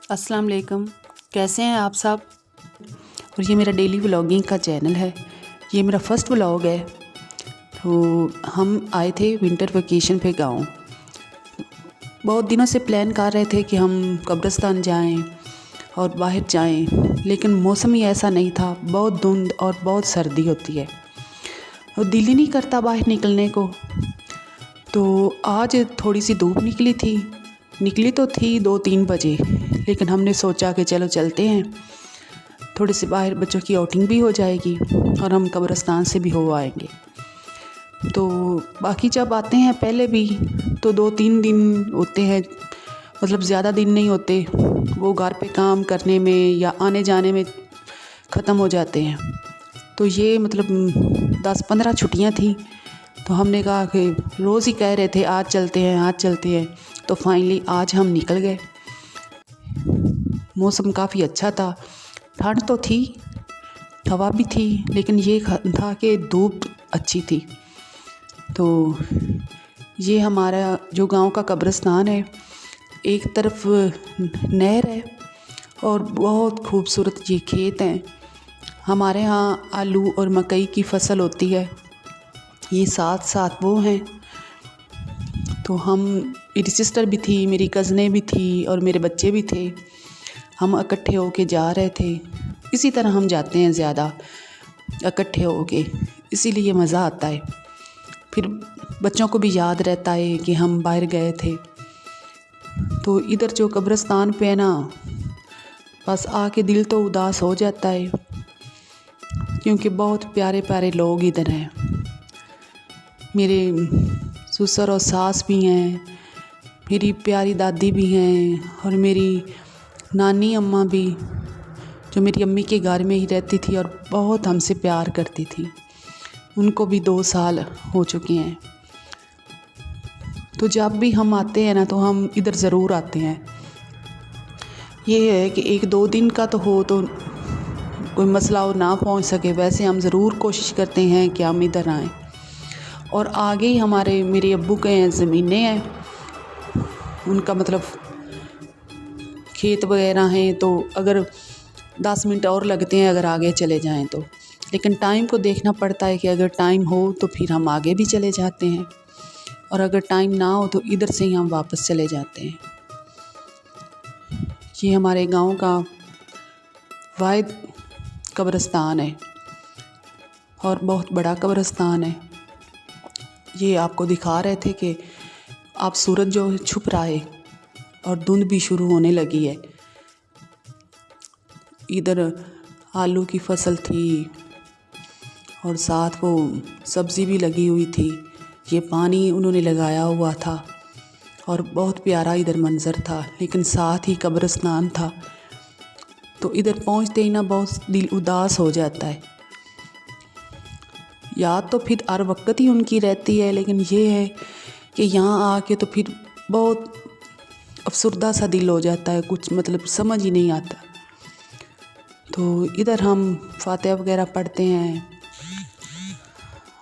अस्सलाम वालेकुम। कैसे हैं आप सब। और ये मेरा डेली व्लॉगिंग का चैनल है। ये मेरा फर्स्ट व्लॉग है। तो हम आए थे विंटर वेकेशन पे गाँव। बहुत दिनों से प्लान कर रहे थे कि हम कब्रिस्तान जाएं और बाहर जाएं, लेकिन मौसम ही ऐसा नहीं था। बहुत धुंध और बहुत सर्दी होती है और दिल ही नहीं करता बाहर निकलने को। तो आज थोड़ी सी धूप निकली तो थी 2-3 बजे, लेकिन हमने सोचा कि चलो चलते हैं, थोड़े से बाहर बच्चों की आउटिंग भी हो जाएगी और हम कब्रिस्तान से भी हो आएंगे। तो बाकी जब आते हैं पहले भी तो 2-3 दिन होते हैं, मतलब ज़्यादा दिन नहीं होते। वो घर पे काम करने में या आने जाने में ख़त्म हो जाते हैं। तो ये मतलब 10-15 छुट्टियाँ थी। तो हमने कहा कि रोज़ ही कह रहे थे आज चलते हैं। तो फाइनली आज हम निकल गए। मौसम काफ़ी अच्छा था, ठंड तो थी, हवा भी थी, लेकिन ये था कि धूप अच्छी थी। तो ये हमारा जो गांव का कब्रिस्तान है, एक तरफ नहर है और बहुत खूबसूरत ये खेत हैं। हमारे यहाँ आलू और मकई की फसल होती है, ये साथ साथ वो हैं। तो मेरी सिस्टर भी थी, मेरी कज़नें भी थी और मेरे बच्चे भी थे। हम इकट्ठे होके जा रहे थे। इसी तरह हम जाते हैं ज़्यादा इकट्ठे होके, इसीलिए मज़ा आता है। फिर बच्चों को भी याद रहता है कि हम बाहर गए थे। तो इधर जो कब्रिस्तान पे है ना, बस आके दिल तो उदास हो जाता है, क्योंकि बहुत प्यारे प्यारे लोग इधर हैं। मेरे ससुर और सास भी हैं, मेरी प्यारी दादी भी हैं और मेरी नानी अम्मा भी, जो मेरी अम्मी के घर में ही रहती थी और बहुत हमसे प्यार करती थी। उनको भी 2 साल हो चुके हैं। तो जब भी हम आते हैं ना, तो हम इधर ज़रूर आते हैं। ये है कि 1-2 दिन का तो हो, तो कोई मसला हो ना पहुंच सके, वैसे हम ज़रूर कोशिश करते हैं कि हम इधर आएँ। और आगे ही मेरे अब्बू के ज़मीनें हैं, उनका मतलब खेत वगैरह हैं। तो अगर 10 मिनट और लगते हैं अगर आगे चले जाएं तो, लेकिन टाइम को देखना पड़ता है कि अगर टाइम हो तो फिर हम आगे भी चले जाते हैं, और अगर टाइम ना हो तो इधर से ही हम वापस चले जाते हैं। ये हमारे गांव का वाहिद कब्रिस्तान है और बहुत बड़ा कब्रिस्तान है। ये आपको दिखा रहे थे कि आप सूरज जो छुप रहा है और धुंध भी शुरू होने लगी है। इधर आलू की फसल थी और साथ वो सब्ज़ी भी लगी हुई थी। ये पानी उन्होंने लगाया हुआ था और बहुत प्यारा इधर मंज़र था, लेकिन साथ ही कब्रिस्तान था। तो इधर पहुंचते ही ना बहुत दिल उदास हो जाता है। याद तो फिर हर वक्त ही उनकी रहती है, लेकिन ये है कि यहाँ आके तो फिर बहुत अफसरदा सा दिल हो जाता है, कुछ मतलब समझ ही नहीं आता। तो इधर हम फातिहा वगैरह पढ़ते हैं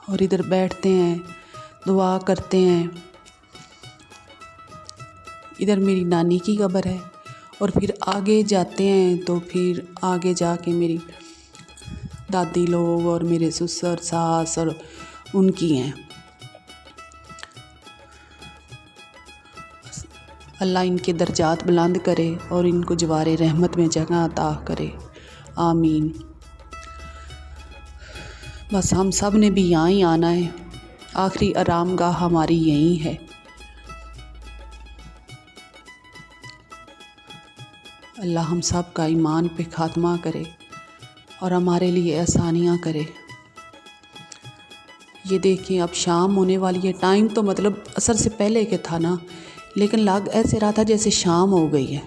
और इधर बैठते हैं, दुआ करते हैं। इधर मेरी नानी की कब्र है और फिर आगे जाते हैं तो फिर आगे जाके मेरी दादी लोग और मेरे ससुर सास और उनकी हैं। अल्लाह इनके दर्जात बुलंद करे और इनको जवारे रहमत में जगह अता करे, आमीन। बस हम सब ने भी यहाँ ही आना है, आखिरी आरामगाह हमारी यहीं है। अल्लाह हम सब का ईमान पे खात्मा करे और हमारे लिए आसानियाँ करे। ये देखिए अब शाम होने वाली है। टाइम तो मतलब असर से पहले के था ना, लेकिन लग ऐसे रहा था जैसे शाम हो गई है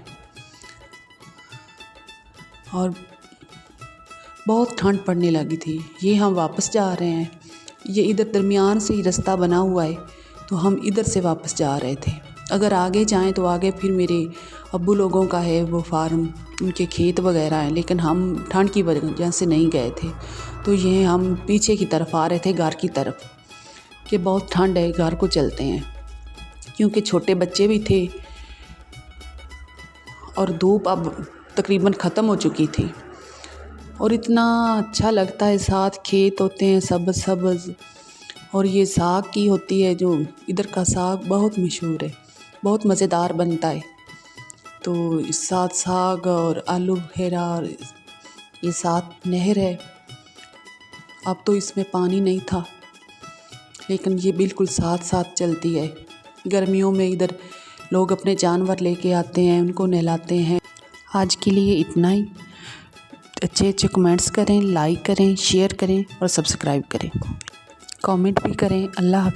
और बहुत ठंड पड़ने लगी थी। ये हम वापस जा रहे हैं, ये इधर दरमियान से ही रास्ता बना हुआ है, तो हम इधर से वापस जा रहे थे। अगर आगे जाएं तो आगे फिर मेरे अब्बू लोगों का है वो फार्म, उनके खेत वगैरह हैं, लेकिन हम ठंड की वजह से नहीं गए थे। तो ये हम पीछे की तरफ आ रहे थे, घर की तरफ, कि बहुत ठंड है, घर को चलते हैं, क्योंकि छोटे बच्चे भी थे और धूप अब तकरीबन ख़त्म हो चुकी थी और इतना अच्छा लगता है। साथ खेत होते हैं सब्ज़ सब्ज़ और ये साग की होती है जो इधर का साग बहुत मशहूर है, बहुत मज़ेदार बनता है। तो इस साथ साग और आलू बुखेरा और ये साथ नहर है। अब तो इसमें पानी नहीं था लेकिन ये बिल्कुल साथ साथ चलती है। गर्मियों में इधर लोग अपने जानवर लेके आते हैं, उनको नहलाते हैं। आज के लिए इतना ही। अच्छे अच्छे कमेंट्स करें, लाइक करें, शेयर करें और सब्सक्राइब करें, कमेंट भी करें। अल्लाह हाफ़िज़।